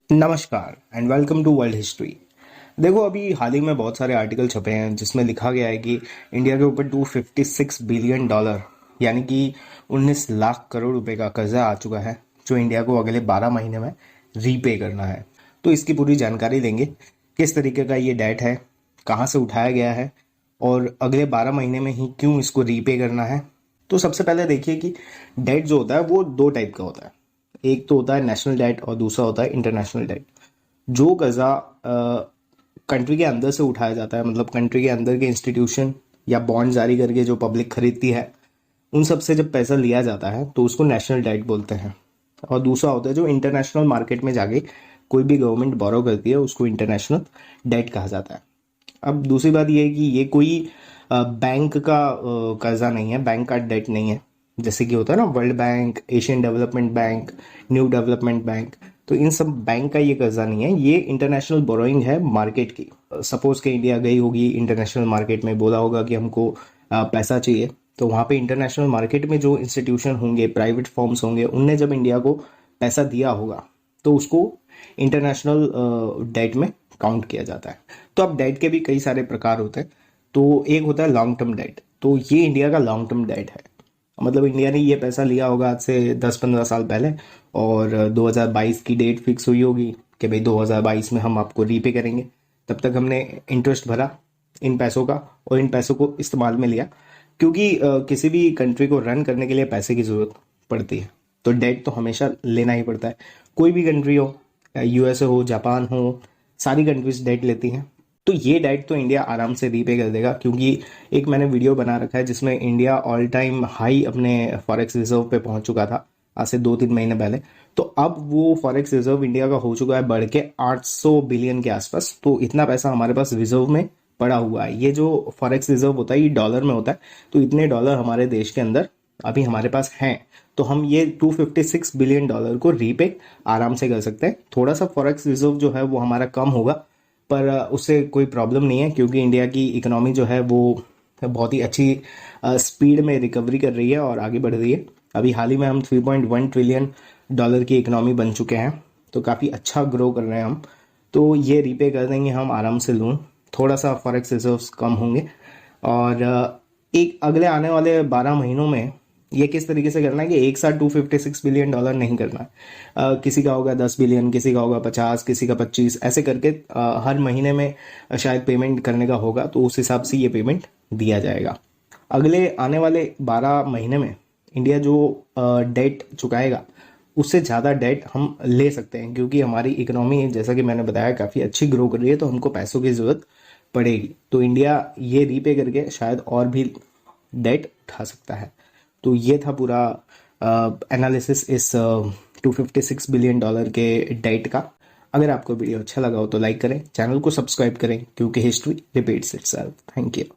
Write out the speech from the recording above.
नमस्कार and welcome to world history. देखो, अभी हाल ही में बहुत सारे आर्टिकल छपे हैं जिसमें लिखा गया है कि इंडिया के ऊपर $256 बिलियन यानी कि 19 लाख करोड़ रुपए का कर्जा आ चुका है, जो इंडिया को अगले 12 महीने में रीपे करना है। तो इसकी पूरी जानकारी लेंगे, किस तरीके का ये डेट है, कहाँ से उठाया गया है और अगले 12 महीने में ही क्यों इसको रीपे करना है। तो सबसे पहले देखिए कि डेट जो होता है वो दो टाइप का होता है। एक तो होता है नेशनल डेट और दूसरा होता है इंटरनेशनल डेट। जो कर्जा कंट्री के अंदर से उठाया जाता है, मतलब कंट्री के अंदर के इंस्टीट्यूशन या बॉन्ड जारी करके जो पब्लिक खरीदती है, उन सब से जब पैसा लिया जाता है तो उसको नेशनल डेट बोलते हैं। और दूसरा होता है जो इंटरनेशनल मार्केट में जाके कोई भी गवर्नमेंट बोरो करती है, उसको इंटरनेशनल डेट कहा जाता है। अब दूसरी बात यह है कि ये कोई बैंक का कर्जा नहीं है, बैंक का डेट नहीं है, जैसे कि होता है ना world bank, Asian development bank, new development bank. तो इन सब बैंक का ये कर्जा नहीं है, ये इंटरनेशनल बोरोइंग है मार्केट की। सपोज के इंडिया गई होगी इंटरनेशनल मार्केट में, बोला होगा कि हमको पैसा चाहिए, तो वहाँ पे इंटरनेशनल मार्केट में जो इंस्टीट्यूशन होंगे, प्राइवेट फर्म्स होंगे, उनने जब इंडिया को पैसा दिया होगा तो उसको इंटरनेशनल डेट में काउंट किया जाता है। तो अब डेट के भी कई सारे प्रकार होते हैं। तो एक होता है लॉन्ग टर्म डेट, तो ये इंडिया का लॉन्ग टर्म डेट है। मतलब इंडिया ने ये पैसा लिया होगा आज से 10-15 साल पहले, और 2022 की डेट फिक्स हुई होगी कि भाई 2022 में हम आपको रीपे करेंगे। तब तक हमने इंटरेस्ट भरा इन पैसों का और इन पैसों को इस्तेमाल में लिया, क्योंकि किसी भी कंट्री को रन करने के लिए पैसे की ज़रूरत पड़ती है। तो डेट तो हमेशा लेना ही पड़ता है, कोई भी कंट्री हो, यूएसए हो, जापान हो, सारी कंट्रीज डेट लेती हैं। तो ये डेट तो इंडिया आराम से रीपे कर देगा, क्योंकि एक मैंने वीडियो बना रखा है जिसमें इंडिया ऑल टाइम हाई अपने फॉरेक्स रिजर्व पे पहुंच चुका था आज से 2-3 महीने पहले। तो अब वो फॉरेक्स रिजर्व इंडिया का हो चुका है बढ़ के 800 बिलियन के आसपास। तो इतना पैसा हमारे पास रिजर्व में पड़ा हुआ है। ये जो फॉरेक्स रिजर्व होता है ये डॉलर में होता है, तो इतने डॉलर हमारे देश के अंदर अभी हमारे पास हैं। तो हम ये $256 बिलियन को रीपे आराम से कर सकते हैं। थोड़ा सा फॉरेक्स रिजर्व जो है वो हमारा कम होगा, पर उससे कोई प्रॉब्लम नहीं है, क्योंकि इंडिया की इकोनॉमी जो है वो बहुत ही अच्छी स्पीड में रिकवरी कर रही है और आगे बढ़ रही है। अभी हाल ही में हम $3.1 ट्रिलियन की इकोनॉमी बन चुके हैं, तो काफ़ी अच्छा ग्रो कर रहे हैं हम। तो ये रीपे कर देंगे हम आराम से लोन। थोड़ा सा फॉरेक्स रिजर्व्स कम होंगे, और एक अगले आने वाले 12 महीनों में ये किस तरीके से करना है कि एक साथ $256 बिलियन नहीं करना है। किसी का होगा 10 बिलियन, किसी का होगा 50, किसी का 25, ऐसे करके हर महीने में शायद पेमेंट करने का होगा, तो उस हिसाब से ये पेमेंट दिया जाएगा। अगले आने वाले 12 महीने में इंडिया जो डेट चुकाएगा उससे ज़्यादा डेट हम ले सकते हैं, क्योंकि हमारी इकोनॉमी, जैसा कि मैंने बताया, काफ़ी अच्छी ग्रो कर रही है, तो हमको पैसों की ज़रूरत पड़ेगी। तो इंडिया ये रीपे करके शायद और भी डेट उठा सकता है। तो ये था पूरा एनालिसिस इस $256 बिलियन के डेट का। अगर आपको वीडियो अच्छा लगा हो तो लाइक करें, चैनल को सब्सक्राइब करें, क्योंकि history repeats itself. Thank you.